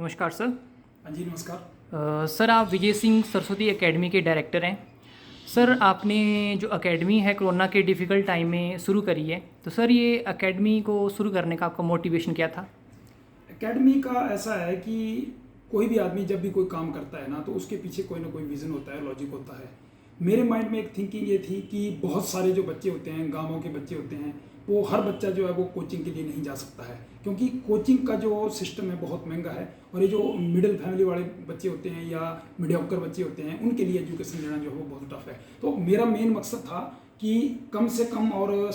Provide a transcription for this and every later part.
नमस्कार सर। हाँ जी, नमस्कार। सर आप विजय सिंह सरस्वती एकेडमी के डायरेक्टर हैं। सर आपने जो एकेडमी है कोरोना के डिफ़िकल्ट टाइम में शुरू करी है, तो सर ये एकेडमी को शुरू करने का आपका मोटिवेशन क्या था? एकेडमी का ऐसा है कि कोई भी आदमी जब भी कोई काम करता है ना, तो उसके पीछे कोई ना कोई विज़न होता है, लॉजिक होता है। मेरे माइंड में एक थिंकिंग ये थी कि बहुत सारे जो बच्चे होते हैं, गाँवों के बच्चे होते हैं, वो हर बच्चा जो है वो कोचिंग के लिए नहीं जा सकता है, क्योंकि कोचिंग का जो सिस्टम है बहुत महंगा है। और ये जो मिडिल फैमिली वाले बच्चे होते हैं या मीडियोकर बच्चे होते हैं, उनके लिए एजुकेशन लेना जो है वो बहुत टफ है। तो मेरा मेन मकसद था कि कम से कम और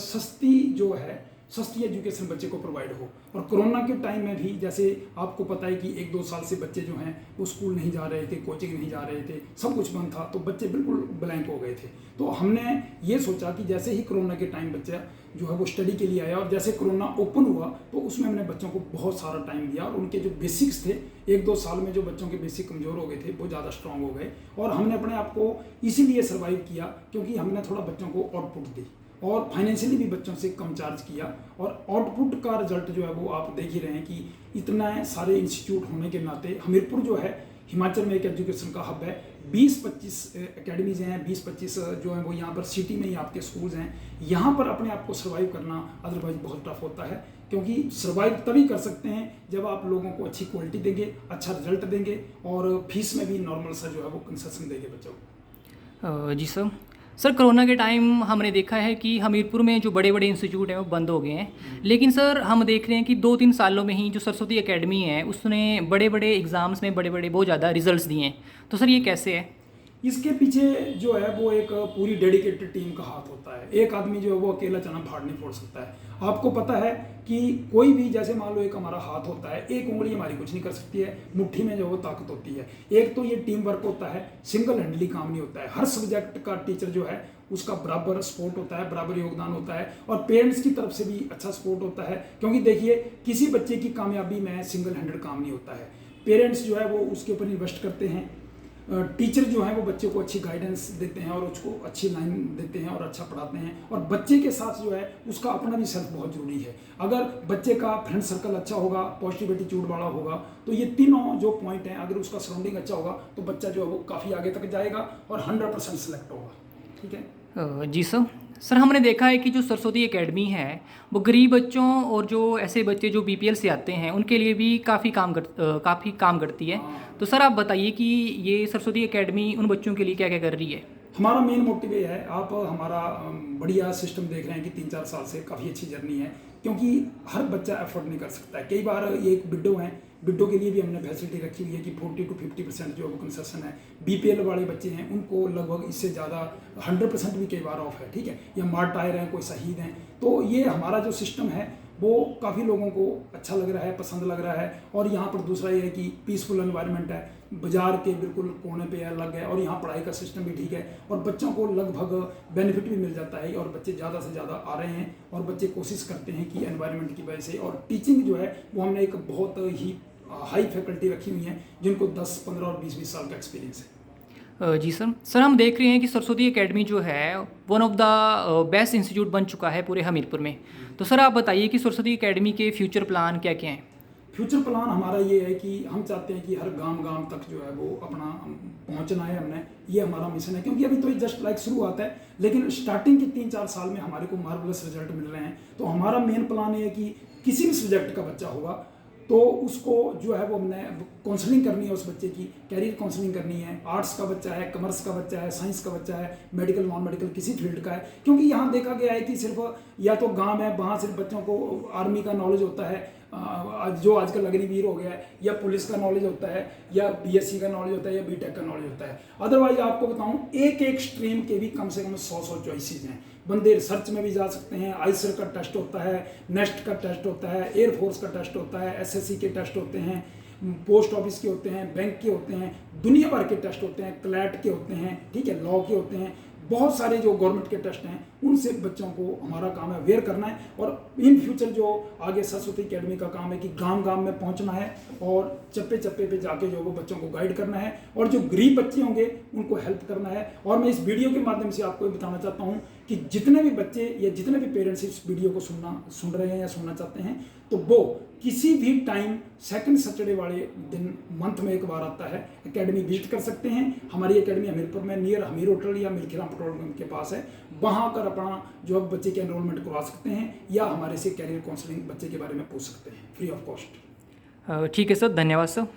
सस्ती एजुकेशन बच्चे को प्रोवाइड हो। और कोरोना के टाइम में भी जैसे आपको पता है कि 1-2 साल से बच्चे जो हैं वो स्कूल नहीं जा रहे थे, कोचिंग नहीं जा रहे थे, सब कुछ बंद था, तो बच्चे बिल्कुल ब्लैंक हो गए थे। तो हमने ये सोचा कि जैसे ही कोरोना के टाइम बच्चा जो है वो स्टडी के लिए आया, और जैसे कोरोना ओपन हुआ तो उसमें हमने बच्चों को बहुत सारा टाइम दिया, और उनके जो बेसिक्स थे 1-2 साल में जो बच्चों के बेसिक कमज़ोर हो गए थे वो ज़्यादा स्ट्रांग हो गए। और हमने अपने आप को इसीलिए सर्वाइव किया क्योंकि हमने थोड़ा बच्चों को आउटपुट दी और फाइनेंशियली भी बच्चों से कम चार्ज किया। और आउटपुट का रिजल्ट जो है वो आप देख ही रहे हैं कि इतना सारे इंस्टीट्यूट होने के नाते हमीरपुर जो है हिमाचल में एक एजुकेशन का हब है। 20-25 एकेडमीज हैं, 20-25 जो हैं वो यहाँ पर सिटी में ही आपके स्कूल्स हैं। यहाँ पर अपने आप को सर्वाइव करना अदरवाइज बहुत टफ होता है, क्योंकि सर्वाइव तभी कर सकते हैं जब आप लोगों को अच्छी क्वालिटी देंगे, अच्छा रिजल्ट देंगे, और फीस में भी नॉर्मल सा जो है वो कंसेशन देंगे बच्चों को। जी सर। सर कोरोना के टाइम हमने देखा है कि हमीरपुर में जो बड़े बड़े इंस्टीट्यूट हैं वो बंद हो गए हैं, लेकिन सर हम देख रहे हैं कि 2-3 सालों में ही जो सरस्वती एकेडमी है उसने बड़े बड़े एग्ज़ाम्स में बड़े बड़े बहुत ज़्यादा रिजल्ट्स दिए हैं। तो सर ये कैसे है? इसके पीछे जो है वो एक पूरी डेडिकेटेड टीम का हाथ होता है। एक आदमी जो है वो अकेला चना फाड़ नहीं फोड़ सकता है। आपको पता है कि कोई भी, जैसे मान लो एक हमारा हाथ होता है, एक उंगली हमारी कुछ नहीं कर सकती है, मुट्ठी में जो वो ताकत होती है। एक तो ये टीम वर्क होता है, सिंगल हैंडली काम नहीं होता है। हर सब्जेक्ट का टीचर जो है उसका बराबर सपोर्ट होता है, बराबर योगदान होता है, और पेरेंट्स की तरफ से भी अच्छा सपोर्ट होता है। क्योंकि देखिए, किसी बच्चे की कामयाबी में सिंगल हैंडेड काम नहीं होता है। पेरेंट्स जो है वो उसके ऊपर इन्वेस्ट करते हैं, टीचर जो है वो बच्चे को अच्छी गाइडेंस देते हैं और उसको अच्छी लाइन देते हैं और अच्छा पढ़ाते हैं। और बच्चे के साथ जो है उसका अपना भी सेल्फ बहुत ज़रूरी है। अगर बच्चे का फ्रेंड सर्कल अच्छा होगा, पॉजिटिव एटीट्यूड वाला होगा, तो ये तीनों जो पॉइंट हैं, अगर उसका सराउंडिंग अच्छा होगा तो बच्चा जो है वो काफ़ी आगे तक जाएगा और 100% सेलेक्ट होगा। ठीक है जी सर। सर हमने देखा है कि जो सरस्वती एकेडमी है वो गरीब बच्चों और जो ऐसे बच्चे जो बीपीएल से आते हैं उनके लिए भी काफ़ी काम करती है। तो सर आप बताइए कि ये सरस्वती एकेडमी उन बच्चों के लिए क्या क्या कर रही है? हमारा मेन मोटिव ये है, आप हमारा बढ़िया सिस्टम देख रहे हैं कि 3-4 साल से काफ़ी अच्छी जर्नी है, क्योंकि हर बच्चा अफोर्ड नहीं कर सकता है। कई बार ये एक विडो हैं, विडो के लिए भी हमने फैसिलिटी रखी हुई है कि 40 to 50% जो वो कंसेशन है। बीपीएल वाले बच्चे हैं उनको लगभग इससे ज़्यादा 100% भी कई बार ऑफ है। ठीक है, या मार्टायर हैं, कोई शहीद हैं। तो ये हमारा जो सिस्टम है वो काफ़ी लोगों को अच्छा लग रहा है, पसंद लग रहा है। और यहाँ पर दूसरा ये है कि पीसफुल एनवायरनमेंट है, बाजार के बिल्कुल कोने पे अलग है, और यहाँ पढ़ाई का सिस्टम भी ठीक है, और बच्चों को लगभग बेनिफिट भी मिल जाता है, और बच्चे ज़्यादा से ज़्यादा आ रहे हैं, और बच्चे कोशिश करते हैं कि एनवायरनमेंट की वजह से। और टीचिंग जो है वो हमने एक बहुत ही हाई फैकल्टी रखी हुई है जिनको 10, 15 और 20-20 साल का एक्सपीरियंस है। जी सर हम देख रहे हैं कि सरस्वती एकेडमी जो है one of the best institute बन चुका है पूरे हमीरपुर में। तो सर आप बताइए कि सरस्वती एकेडमी के फ्यूचर प्लान क्या क्या हैं? फ्यूचर प्लान हमारा ये है कि हम चाहते हैं कि हर गांव तक जो है वो अपना पहुंचना है हमने। ये हमारा मिशन है, क्योंकि अभी तो ये जस्ट लाइक शुरुआत है, लेकिन स्टार्टिंग के 3-4 साल में हमारे को मार्वलस रिजल्ट मिल रहे हैं। तो हमारा मेन प्लान ये है कि किसी भी सब्जेक्ट का बच्चा होगा तो उसको जो है वो हमने काउंसलिंग करनी है, उस बच्चे की कैरियर काउंसलिंग करनी है। आर्ट्स का बच्चा है, कॉमर्स का बच्चा है, साइंस का बच्चा है, मेडिकल नॉन मेडिकल किसी फील्ड का है। क्योंकि यहाँ देखा गया है कि सिर्फ या तो गांव है, वहाँ सिर्फ बच्चों को आर्मी का नॉलेज होता है, जो आजकल अग्निवीर हो गया है, या पुलिस का नॉलेज होता है, या बीएससी का नॉलेज होता है, या बीटेक का नॉलेज होता है। अदरवाइज आपको बताऊं, एक स्ट्रीम के भी कम से कम 100 चॉइसेस हैं। बंदे रिसर्च में भी जा सकते हैं, आईसर का टेस्ट होता है, नेस्ट का टेस्ट होता है, एयरफोर्स का टेस्ट होता है, एसएससी के टेस्ट होते हैं, पोस्ट ऑफिस के होते हैं, बैंक के होते हैं, दुनिया भर के टेस्ट होते हैं, क्लैट के होते हैं, ठीक है, लॉ के होते हैं। बहुत सारे जो गवर्नमेंट के टेस्ट हैं उनसे बच्चों को हमारा काम है अवेयर करना है। और इन फ्यूचर जो आगे सरस्वती एकेडमी का काम है कि गांव में पहुंचना है और चप्पे चप्पे पे जाके जो वो बच्चों को गाइड करना है, और जो गरीब बच्चे होंगे उनको हेल्प करना है। और मैं इस वीडियो के माध्यम से आपको बताना चाहता हूँ कि जितने भी बच्चे या जितने भी पेरेंट्स इस वीडियो को सुन रहे हैं या सुनना चाहते हैं, तो वो किसी भी टाइम सेकंड सैटरडे वाले दिन मंथ में एक बार आता है, एकेडमी विजिट कर सकते हैं। हमारी एकेडमी हमीरपुर में नियर हमीर होटल या मिल्खीराम पेट्रोल पंप के पास है। वहाँ कर अपना जो है बच्चे के एनरोलमेंट करवा सकते हैं या हमारे से कैरियर काउंसलिंग बच्चे के बारे में पूछ सकते हैं फ्री ऑफ कॉस्ट। ठीक है सर, धन्यवाद सर।